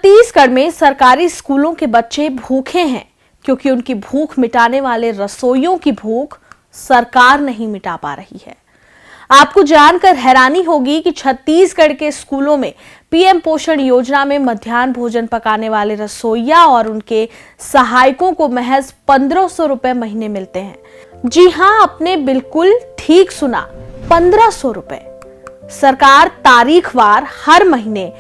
छत्तीसगढ़ में सरकारी स्कूलों के बच्चे भूखे हैं क्योंकि उनकी भूख मिटाने वाले रसोइयों की भूख सरकार नहीं मिटा पा रही है। आपको जानकर हैरानी होगी कि छत्तीसगढ़ के स्कूलों में पीएम पोषण योजना में मध्याह्न भोजन पकाने वाले रसोइया और उनके सहायकों को महज 1500 रुपए महीने मिलते हैं। जी हां, आपने बिल्कुल ठीक सुना, 1500 रुपए। सरकार तारीखवार हर महीने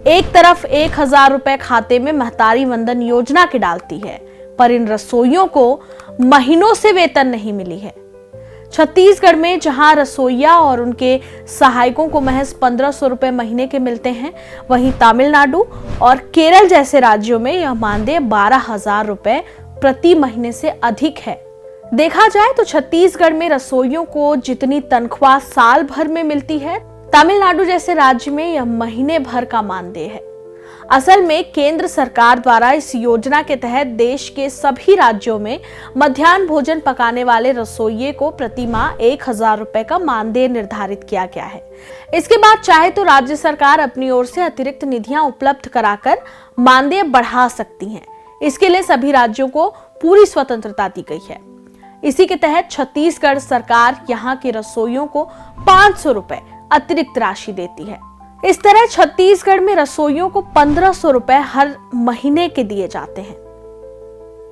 एक तरफ 1000 रुपए खाते में महतारी वंदन योजना के डालती है, पर इन रसोइयों को महीनों से वेतन नहीं मिली है। छत्तीसगढ़ में जहां रसोइया और उनके सहायकों को महज 1500 रुपए महीने के मिलते हैं, वहीं तमिलनाडु और केरल जैसे राज्यों में यह मानदेय 12,000 रुपए प्रति महीने से अधिक है। देखा जाए तो छत्तीसगढ़ में रसोइयों को जितनी तनख्वाह साल भर में मिलती है, तमिलनाडु जैसे राज्य में यह महीने भर का मानदेय है। असल में केंद्र सरकार द्वारा इस योजना के तहत देश के सभी राज्यों में मध्याह्न भोजन पकाने वाले रसोइये को प्रति माह 1000 रुपए का मानदेय निर्धारित किया गया है। इसके बाद चाहे तो राज्य सरकार अपनी ओर से अतिरिक्त निधियां उपलब्ध कराकर मानदेय बढ़ा सकती हैं। इसके लिए सभी राज्यों को पूरी स्वतंत्रता दी गई है। इसी के तहत छत्तीसगढ़ सरकार यहाँ के रसोइयों को 500 रुपए अतिरिक्त राशि देती है। इस तरह छत्तीसगढ़ में रसोइयों को 1500 रुपए हर महीने के दिए जाते हैं।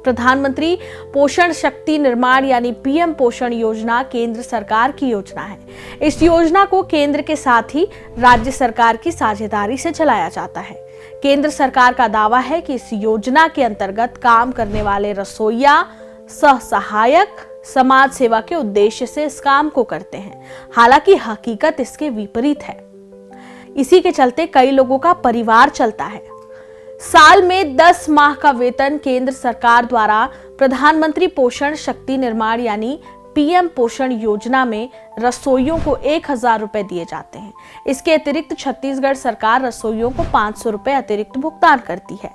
प्रधानमंत्री पोषण शक्ति निर्माण यानी पीएम पोषण योजना केंद्र सरकार की योजना है। इस योजना को केंद्र के साथ ही राज्य सरकार की साझेदारी से चलाया जाता है। केंद्र सरकार का दावा है कि इस योजना के अंतर्गत काम करने वाले रसोइया सह सहायक समाज सेवा के उद्देश्य से इस काम को करते हैं। हालांकि हकीकत इसके विपरीत है। इसी के चलते कई लोगों का परिवार चलता है। साल में 10 माह का वेतन केंद्र सरकार द्वारा प्रधानमंत्री पोषण शक्ति निर्माण यानी पीएम पोषण योजना में रसोइयों को 1000 रुपए दिए जाते हैं। इसके अतिरिक्त छत्तीसगढ़ सरकार रसोइयों को 500 रुपए अतिरिक्त भुगतान करती है।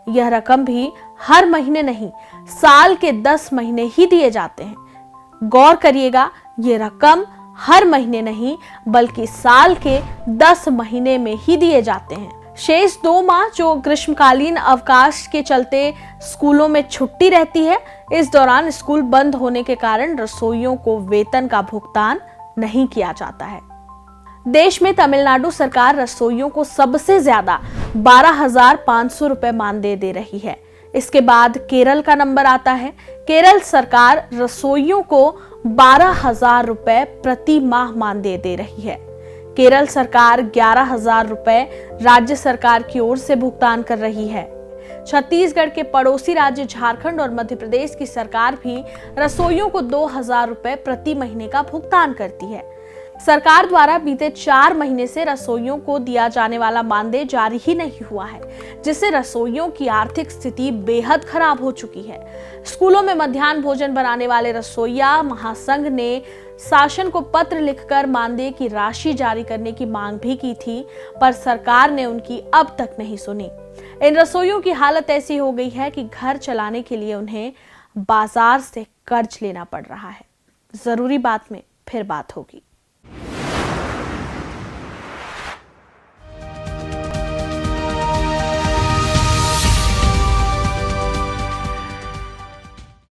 यह रकम भी हर महीने नहीं, साल के 10 महीने ही दिए जाते हैं। गौर करिएगा, ये रकम हर महीने नहीं बल्कि साल के 10 महीने में ही दिए जाते हैं। शेष 2 माह जो ग्रीष्मकालीन अवकाश के चलते स्कूलों में छुट्टी रहती है, इस दौरान स्कूल बंद होने के कारण रसोइयों को वेतन का भुगतान नहीं किया जाता है। देश में तमिलनाडु सरकार रसोइयों को सबसे ज्यादा 12,500 रुपए मानदेय दे रही है। इसके बाद केरल का नंबर आता है। केरल सरकार रसोइयों को 12,000 रुपए प्रति माह मानदेय दे रही है। केरल सरकार 11,000 रुपए राज्य सरकार की ओर से भुगतान कर रही है। छत्तीसगढ़ के पड़ोसी राज्य झारखंड और मध्य प्रदेश की सरकार भी रसोइयों को 2,000 रुपए प्रति महीने का भुगतान करती है। सरकार द्वारा बीते 4 महीने से रसोइयों को दिया जाने वाला मानदेय जारी ही नहीं हुआ है, जिससे रसोइयों की आर्थिक स्थिति बेहद खराब हो चुकी है। स्कूलों में मध्याह्न भोजन बनाने वाले रसोइया महासंघ ने शासन को पत्र लिखकर मानदेय की राशि जारी करने की मांग भी की थी, पर सरकार ने उनकी अब तक नहीं सुनी। इन रसोइयों की हालत ऐसी हो गई है कि घर चलाने के लिए उन्हें बाजार से कर्ज लेना पड़ रहा है। जरूरी बात में फिर बात होगी।